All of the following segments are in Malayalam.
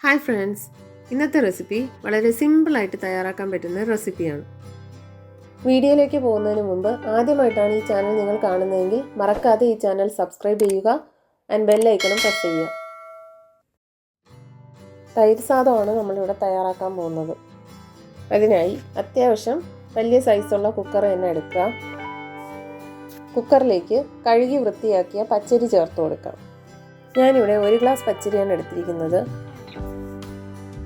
ഹായ് ഫ്രണ്ട്സ്, ഇന്നത്തെ റെസിപ്പി വളരെ സിമ്പിളായിട്ട് തയ്യാറാക്കാൻ പറ്റുന്ന റെസിപ്പിയാണ്. വീഡിയോയിലേക്ക് പോകുന്നതിന് മുമ്പ് ആദ്യമായിട്ടാണ് ഈ ചാനൽ നിങ്ങൾ കാണുന്നതെങ്കിൽ മറക്കാതെ ഈ ചാനൽ സബ്സ്ക്രൈബ് ചെയ്യുക ആൻഡ് ബെൽ ഐക്കണും പ്രസ് ചെയ്യുക. തൈര് സാദമാണ് നമ്മളിവിടെ തയ്യാറാക്കാൻ പോകുന്നത്. അതിനായി അത്യാവശ്യം വലിയ സൈസുള്ള കുക്കർ തന്നെ എടുക്കുക. കുക്കറിലേക്ക് കഴുകി വൃത്തിയാക്കിയ പച്ചരി ചേർത്ത് കൊടുക്കാം. ഞാനിവിടെ 1 ഗ്ലാസ് പച്ചരിയാണ് എടുത്തിരിക്കുന്നത്.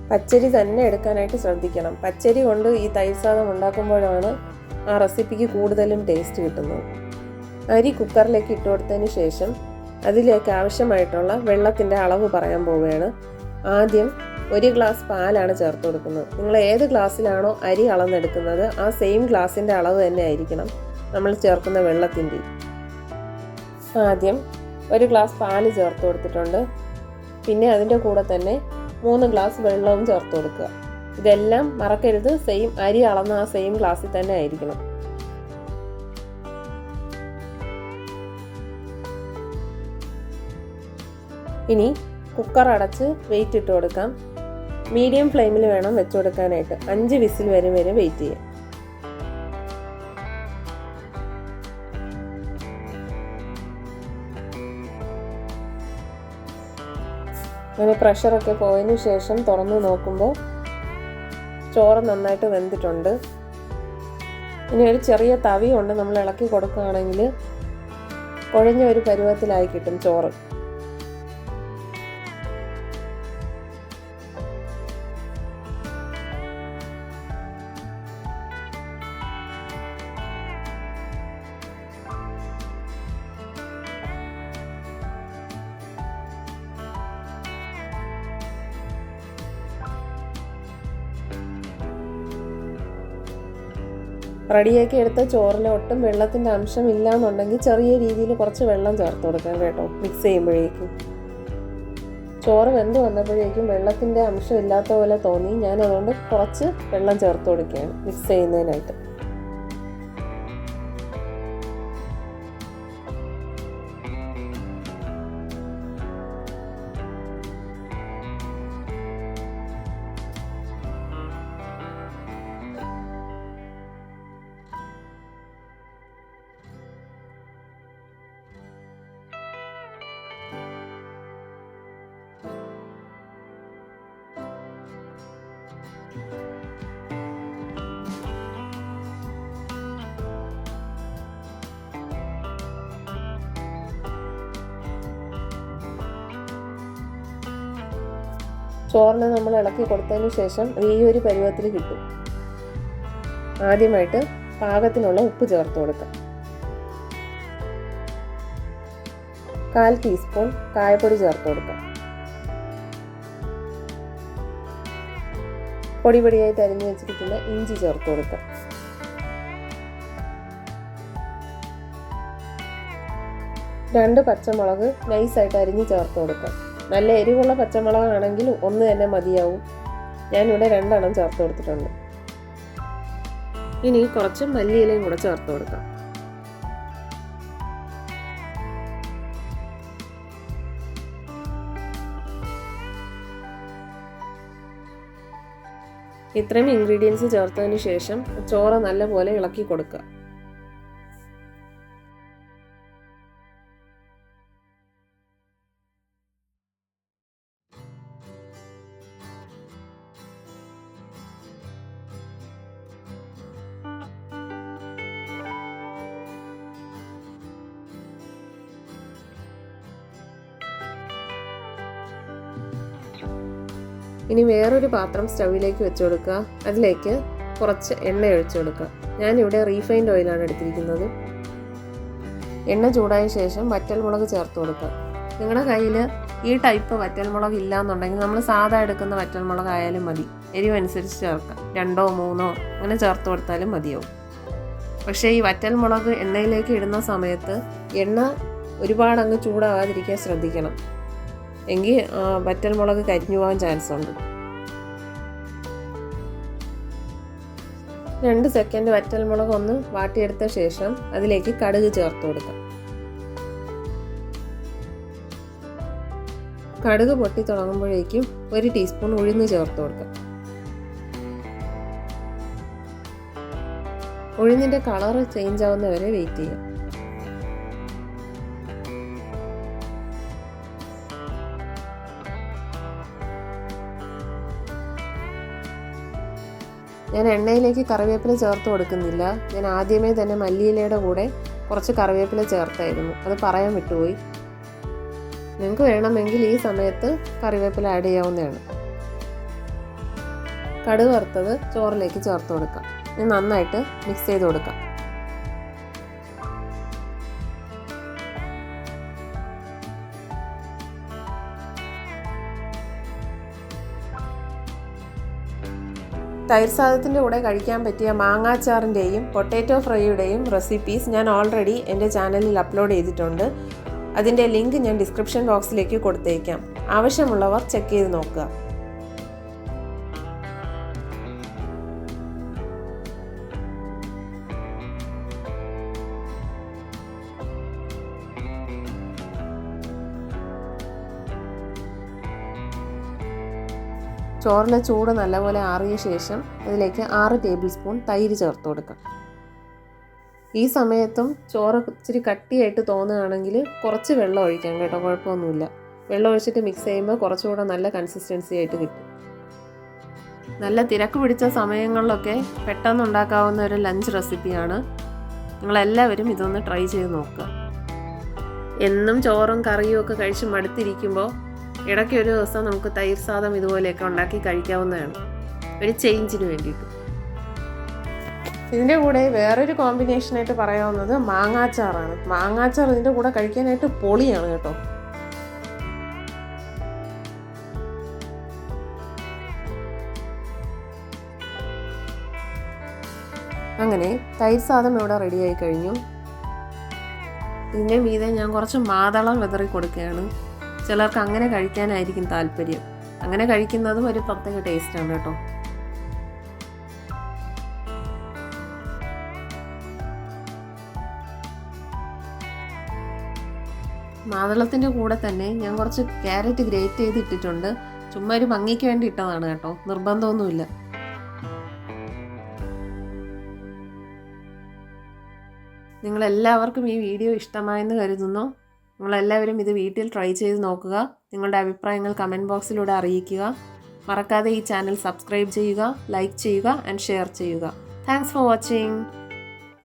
പച്ചരി തന്നെ എടുക്കാനായിട്ട് ശ്രദ്ധിക്കണം. പച്ചരി കൊണ്ട് ഈ തൈര് സാദം ഉണ്ടാക്കുമ്പോഴാണ് ആ റെസിപ്പിക്ക് കൂടുതലും ടേസ്റ്റ് കിട്ടുന്നത്. അരി കുക്കറിലേക്ക് ഇട്ട് കൊടുത്തതിന് ശേഷം അതിലേക്ക് ആവശ്യമായിട്ടുള്ള വെള്ളത്തിൻ്റെ അളവ് പറയാൻ പോവുകയാണ്. ആദ്യം 1 ഗ്ലാസ് പാലാണ് ചേർത്ത് കൊടുക്കുന്നത്. നിങ്ങൾ ഏത് ഗ്ലാസ്സിലാണോ അരി അളന്നെടുക്കുന്നത് ആ സെയിം ഗ്ലാസിൻ്റെ അളവ് തന്നെ ആയിരിക്കണം നമ്മൾ ചേർക്കുന്ന വെള്ളത്തിൻ്റെ. ആദ്യം 1 ഗ്ലാസ് പാല് ചേർത്ത് കൊടുത്തിട്ടുണ്ട്. പിന്നെ അതിൻ്റെ കൂടെ തന്നെ 3 ഗ്ലാസ് വെള്ളവും ചേർത്ത് കൊടുക്കുക. ഇതെല്ലാം മറക്കരുത്, സെയിം അരി അളന്ന ആ സെയിം ഗ്ലാസ്സിൽ തന്നെ ആയിരിക്കണം. ഇനി കുക്കർ അടച്ച് വെയിറ്റ് ഇട്ട് കൊടുക്കാം. മീഡിയം ഫ്ലെയിമിൽ വേണം വെച്ച് കൊടുക്കാനായിട്ട്. 5 വിസിൽ വരെ വെയിറ്റ് ചെയ്യാം. അങ്ങനെ പ്രഷറൊക്കെ പോയതിന് ശേഷം തുറന്ന് നോക്കുമ്പോൾ ചോറ് നന്നായിട്ട് വെന്തിട്ടുണ്ട്. ഇനി ഒരു ചെറിയ തവി കൊണ്ട് നമ്മൾ ഇളക്കി കൊടുക്കുകയാണെങ്കിൽ കുഴഞ്ഞ ഒരു പരുവത്തിലായി കിട്ടും ചോറ്. റെഡിയാക്കി എടുത്ത ചോറിൽ ഒട്ടും വെള്ളത്തിൻ്റെ അംശം ഇല്ല എന്നുണ്ടെങ്കിൽ ചെറിയ രീതിയിൽ കുറച്ച് വെള്ളം ചേർത്ത് കൊടുക്കാം കേട്ടോ. മിക്സ് ചെയ്യുമ്പോഴേക്കും ചോറ് വെന്ത് വന്നപ്പോഴേക്കും വെള്ളത്തിൻ്റെ അംശം ഇല്ലാത്ത പോലെ തോന്നി. ഞാൻ അതുകൊണ്ട് കുറച്ച് വെള്ളം ചേർത്ത് കൊടുക്കുകയാണ് മിക്സ് ചെയ്യുന്നതിനായിട്ട്. ചോറിന് നമ്മൾ ഇളക്കി കൊടുത്തതിന് ശേഷം ഈ ഒരു പരുവത്തിൽ കിട്ടും. ആദ്യമായിട്ട് പാകത്തിനുള്ള ഉപ്പ് ചേർത്ത് കൊടുക്കാം. 1/4 ടീസ്പൂൺ കായപ്പൊടി ചേർത്ത് കൊടുക്കാം. പൊടിയായിട്ട് അരിഞ്ഞു വെച്ചിരിക്കുന്ന ഇഞ്ചി ചേർത്ത് കൊടുക്കാം. 2 പച്ചമുളക് നൈസായിട്ട് അരിഞ്ഞ് ചേർത്ത് കൊടുക്കാം. നല്ല എരിവുള്ള പച്ചമുളകാണെങ്കിൽ 1 തന്നെ മതിയാവും. ഞാനിവിടെ 2 എണ്ണം ചേർത്ത് കൊടുത്തിട്ടുണ്ട്. ഇനി കുറച്ച് മല്ലിയിലയും കൂടെ ചേർത്ത് കൊടുക്കാം. ഇത്രയും ഇൻഗ്രീഡിയൻസ് ചേർത്തതിന് ശേഷം ചോറ് നല്ലപോലെ ഇളക്കി കൊടുക്കുക. ഇനി വേറൊരു പാത്രം സ്റ്റൗവിലേക്ക് വെച്ച് കൊടുക്കുക. അതിലേക്ക് കുറച്ച് എണ്ണ ഒഴിച്ചു കൊടുക്കുക. ഞാനിവിടെ റീഫൈൻഡ് ഓയിലാണ് എടുത്തിരിക്കുന്നത്. എണ്ണ ചൂടായ ശേഷം വറ്റൽമുളക് ചേർത്ത് കൊടുക്കുക. നിങ്ങളുടെ കയ്യിൽ ഈ ടൈപ്പ് വറ്റൽമുളക് ഇല്ല എന്നുണ്ടെങ്കിൽ നമ്മൾ സാധാ എടുക്കുന്ന വറ്റൽമുളക് ആയാലും മതി. എരിവനുസരിച്ച് ചേർക്കാം. 2ഓ 3ഓ അങ്ങനെ ചേർത്ത് കൊടുത്താലും മതിയാവും. പക്ഷേ ഈ വറ്റൽമുളക് എണ്ണയിലേക്ക് ഇടുന്ന സമയത്ത് എണ്ണ ഒരുപാട് അങ്ങ് ചൂടാകാതിരിക്കാൻ ശ്രദ്ധിക്കണം. എങ്കിൽ വറ്റൽമുളക് കരിഞ്ഞു പോകാൻ ചാൻസ് ഉണ്ട്. 2 സെക്കൻഡ് വറ്റൽമുളക് ഒന്ന് വാട്ടിയെടുത്ത ശേഷം അതിലേക്ക് കടുക് ചേർത്ത് കൊടുക്കാം. കടുക് പൊട്ടി തുടങ്ങുമ്പോഴേക്കും 1 ടീസ്പൂൺ ഉഴുന്ന് ചേർത്ത് കൊടുക്കാം. ഉഴുന്നിൻ്റെ കളർ ചേഞ്ച് ആവുന്നവരെ വെയിറ്റ് ചെയ്യാം. ഞാൻ എണ്ണയിലേക്ക് കറിവേപ്പില ചേർത്ത് കൊടുക്കുന്നില്ല. ഞാൻ ആദ്യമേ തന്നെ മല്ലിയിലയുടെ കൂടെ കുറച്ച് കറിവേപ്പില ചേർത്തായിരുന്നു, അത് പറയാൻ വിട്ടുപോയി. നിങ്ങൾക്ക് വേണമെങ്കിൽ ഈ സമയത്ത് കറിവേപ്പില ആഡ് ചെയ്യാവുന്നതാണ്. കടുക് വറുത്തത് ചോറിലേക്ക് ചേർത്ത് കൊടുക്കാം. ഇത് നന്നായിട്ട് മിക്സ് ചെയ്ത് കൊടുക്കാം. തൈര് സാദത്തിൻ്റെ കൂടെ കഴിക്കാൻ പറ്റിയ മാങ്ങാച്ചാറിൻ്റെയും പൊട്ടാറ്റോ ഫ്രൈയുടെയും റെസിപ്പീസ് ഞാൻ ഓൾറെഡി എൻ്റെ ചാനലിൽ അപ്ലോഡ് ചെയ്തിട്ടുണ്ട്. അതിൻ്റെ ലിങ്ക് ഞാൻ ഡിസ്ക്രിപ്ഷൻ ബോക്സിലേക്ക് കൊടുത്തേക്കാം. ആവശ്യമുള്ളവർ ചെക്ക് ചെയ്ത് നോക്കുക. ചോറിലെ ചൂട് നല്ലപോലെ ആറിയ ശേഷം അതിലേക്ക് 6 ടേബിൾ സ്പൂൺ തൈര് ചേർത്ത് കൊടുക്കാം. ഈ സമയത്തും ചോറ് ഇച്ചിരി കട്ടിയായിട്ട് തോന്നുകയാണെങ്കിൽ കുറച്ച് വെള്ളം ഒഴിക്കാം കേട്ടോ, കുഴപ്പമൊന്നുമില്ല. വെള്ളം ഒഴിച്ചിട്ട് മിക്സ് ചെയ്യുമ്പോൾ കുറച്ചുകൂടെ നല്ല കൺസിസ്റ്റൻസി ആയിട്ട് കിട്ടും. നല്ല തിരക്ക് പിടിച്ച സമയങ്ങളിലൊക്കെ പെട്ടെന്ന് ഉണ്ടാക്കാവുന്ന ഒരു ലഞ്ച് റെസിപ്പിയാണ്. നിങ്ങളെല്ലാവരും ഇതൊന്ന് ട്രൈ ചെയ്ത് നോക്കുക. എന്നും ചോറും കറിയും ഒക്കെ കഴിച്ച് മടുത്തിരിക്കുമ്പോൾ ഇടയ്ക്ക് ഒരു ദിവസം നമുക്ക് തൈര് സാദം ഇതുപോലെയൊക്കെ ഉണ്ടാക്കി കഴിക്കാവുന്നതാണ്, ഒരു ചേഞ്ചിന് വേണ്ടിയിട്ട്. ഇതിൻ്റെ കൂടെ വേറൊരു കോമ്പിനേഷനായിട്ട് പറയാവുന്നത് മാങ്ങാച്ചാറാണ്. മാങ്ങാച്ചാർ ഇതിൻ്റെ കൂടെ കഴിക്കാനായിട്ട് പൊളിയാണ് കേട്ടോ. അങ്ങനെ തൈര് സാദം ഇവിടെ റെഡിയായി കഴിഞ്ഞു. ഇതിൻ്റെ മീതെ ഞാൻ കുറച്ച് മാതളം വിതറി കൊടുക്കുകയാണ്. ചിലർക്ക് അങ്ങനെ കഴിക്കാനായിരിക്കും താല്പര്യം. അങ്ങനെ കഴിക്കുന്നതും ഒരു പ്രത്യേക ടേസ്റ്റാണ് കേട്ടോ. മാതളത്തിൻ്റെ കൂടെ തന്നെ ഞാൻ കുറച്ച് ക്യാരറ്റ് ഗ്രേറ്റ് ചെയ്ത് ഇട്ടിട്ടുണ്ട്. ചുമ്മാ ഒരു ഭംഗിക്ക് വേണ്ടി ഇട്ടതാണ് കേട്ടോ, നിർബന്ധമൊന്നുമില്ല. നിങ്ങളെല്ലാവർക്കും ഈ വീഡിയോ ഇഷ്ടമായെന്ന് കരുതുന്നു. നിങ്ങളെല്ലാവരും ഇത് വീട്ടിൽ ട്രൈ ചെയ്ത് നോക്കുക. നിങ്ങളുടെ അഭിപ്രായങ്ങൾ കമൻറ്റ് ബോക്സിലൂടെ അറിയിക്കുക. മറക്കാതെ ഈ ചാനൽ സബ്സ്ക്രൈബ് ചെയ്യുക, ലൈക്ക് ചെയ്യുക ആൻഡ് ഷെയർ ചെയ്യുക. Thanks for watching.